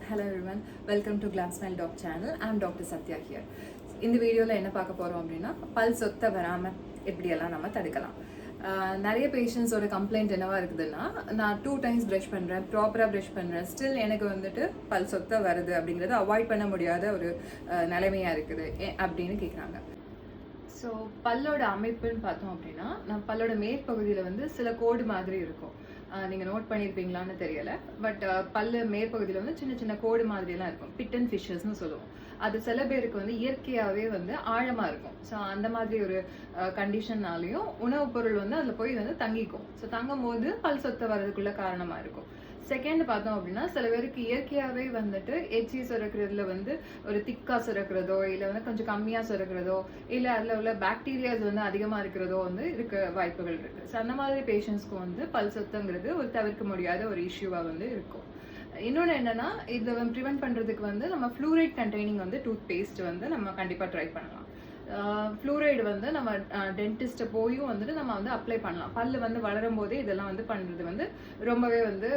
Hello everyone, welcome to Glass Smile Doc channel. I'm Dr. Satya here. இந்த வீடியோவில் என்ன பார்க்க போகிறோம் அப்படின்னா பல் சொத்தை வராமல் எப்படியெல்லாம் நம்ம தடுக்கலாம். நிறைய பேஷண்ட்ஸோட கம்ப்ளைண்ட் என்னவா இருக்குதுன்னா, நான் 2 times ப்ரஷ் பண்ணுறேன், ப்ராப்பராக ப்ரஷ் பண்ணுறேன், ஸ்டில் எனக்கு வந்துட்டு பல் சொத்தை வருது அப்படிங்கிறது அவாய்ட் பண்ண முடியாத ஒரு நிலைமையாக இருக்குது அப்படின்னு கேட்குறாங்க. ஸோ பல்லோட அமைப்புன்னு பார்த்தோம் அப்படின்னா, நம்ம பல்லோட மேற்பகுதியில் வந்து சில கோடு மாதிரி இருக்கும். நீங்கள் நோட் பண்ணியிருப்பீங்களான்னு தெரியல, பட் பல்லு மேற்பகுதியில் வந்து சின்ன சின்ன கோடு மாதிரியெல்லாம் இருக்கும். பிட் அண்ட் ஃபிஷஸ்ன்னு சொல்லுவோம். அது சில பேருக்கு வந்து இயற்கையாகவே வந்து ஆழமாக இருக்கும். ஸோ அந்த மாதிரி ஒரு கண்டிஷன்னாலையும் உணவுப் பொருள் வந்து அதில் போய் வந்து தங்கிக்கும். ஸோ தங்கும் போது பல் சொத்தை வர்றதுக்குள்ள காரணமாக இருக்கும். செகண்ட் பார்த்தோம் அப்படின்னா, சில பேருக்கு இயற்கையாகவே வந்துட்டு எச்சி சுரக்கிறதுல வந்து ஒரு திக்காக சுரக்கிறதோ, இல்லை வந்து கொஞ்சம் கம்மியாக சுரக்கிறதோ, இல்லை அதில் உள்ள பாக்டீரியாஸ் வந்து அதிகமாக இருக்கிறதோ வந்து இருக்க வாய்ப்புகள் இருக்குது. ஸோ அந்த மாதிரி பேஷண்ட்ஸ்க்கு வந்து பல் சொத்துங்கிறது ஒரு தவிர்க்க முடியாத ஒரு இஷ்யூவாக வந்து இருக்கும். இன்னொன்று என்னன்னா, இதை ப்ரிவென்ட் பண்ணுறதுக்கு வந்து நம்ம ஃப்ளூரைட் கண்டெய்னிங் வந்து டூத் பேஸ்ட் வந்து நம்ம கண்டிப்பாக ட்ரை பண்ணலாம். ஃப்ளூரைடு வந்து நம்ம டென்டிஸ்ட்டை போயும் வந்துட்டு நம்ம வந்து அப்ளை பண்ணலாம். பல்லு வந்து வளரும் போதே இதெல்லாம் வந்து பண்ணுறது வந்து ரொம்பவே வந்து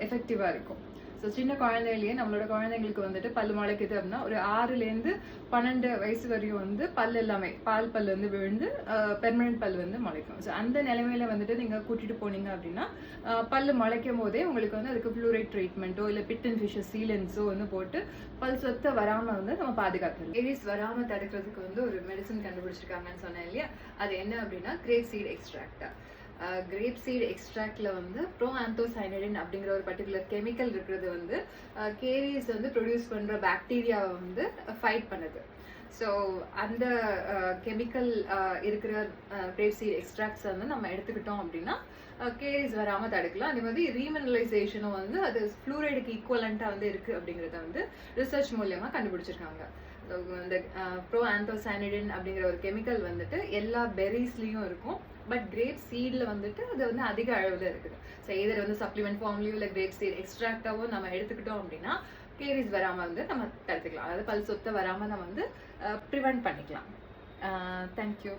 எஃபெக்டிவாக இருக்கும். ஸோ சின்ன குழந்தையிலேயே நம்மளோட குழந்தைங்களுக்கு வந்துட்டு பல்லு முளைக்குது அப்படின்னா, ஒரு 6லேருந்து 12 வயசு வரையும் வந்து பல் எல்லாமே பால் பல் வந்து விழுந்து பெர்மனன்ட் பல் வந்து முளைக்கும். ஸோ அந்த நிலைமையில வந்துட்டு நீங்கள் கூட்டிட்டு போனீங்க அப்படின்னா, பல்லு முளைக்கும் போதே உங்களுக்கு வந்து அதுக்கு ஃப்ளூரைட் ட்ரீட்மெண்ட்டோ இல்லை பிட் அண்ட் ஃபிஷஸ் சீலன்ஸோ வந்து போட்டு பல் சொத்தை வராமல் வந்து நம்ம பாதுகாக்கலாம். ஏரிஸ் வராமல் தடுக்கிறதுக்கு வந்து ஒரு மெடிசன் கண்டுபிடிச்சிருக்காங்கன்னு சொன்னேன் இல்லையா, அது என்ன அப்படின்னா grape seed extract. Grape seed எக்ஸ்ட்ராக்ட்ல வந்து ப்ரோஆந்தோசைனடின் அப்படிங்கிற ஒரு பர்டிகுலர் கெமிக்கல் இருக்கிறது வந்து கேரிஸ் வந்து ப்ரொடியூஸ் பண்ற பாக்டீரியாவை வந்து ஃபைட் பண்ணுது. ஸோ அந்த கெமிக்கல் இருக்கிற கிரேப் சீட் எக்ஸ்ட்ராக்ட்ஸ் வந்து நம்ம எடுத்துக்கிட்டோம் அப்படின்னா கேரிஸ் வராமல் தடுக்கலாம். அதே மாதிரி ரீமினலைசேஷனும் வந்து அது ஃப்ளூரைடுக்கு ஈக்குவலண்ட்டாக வந்து இருக்கு அப்படிங்கிறத வந்து ரிசர்ச் மூலியமா கண்டுபிடிச்சிருக்காங்க. இந்த ப்ரோஆந்தோசைனடின் அப்படிங்கிற ஒரு கெமிக்கல் வந்துட்டு எல்லா பெரிஸ்லயும் இருக்கும், பட் கிரேப் சீட்ல வந்துட்டு அது வந்து அதிக அளவில் இருக்குது. ஸோ இதர் வந்து சப்ளிமெண்ட் ஃபார்ம்லயும் இல்லை கிரேப் சீட் எக்ஸ்ட்ராக்டாவும் நம்ம எடுத்துக்கிட்டோம் அப்படின்னா கேரிஸ் வராமல் வந்து நம்ம தடுத்துக்கலாம். அதாவது பல் சொத்தை வராமல் நம்ம வந்து ப்ரிவென்ட் பண்ணிக்கலாம். தேங்க்யூ.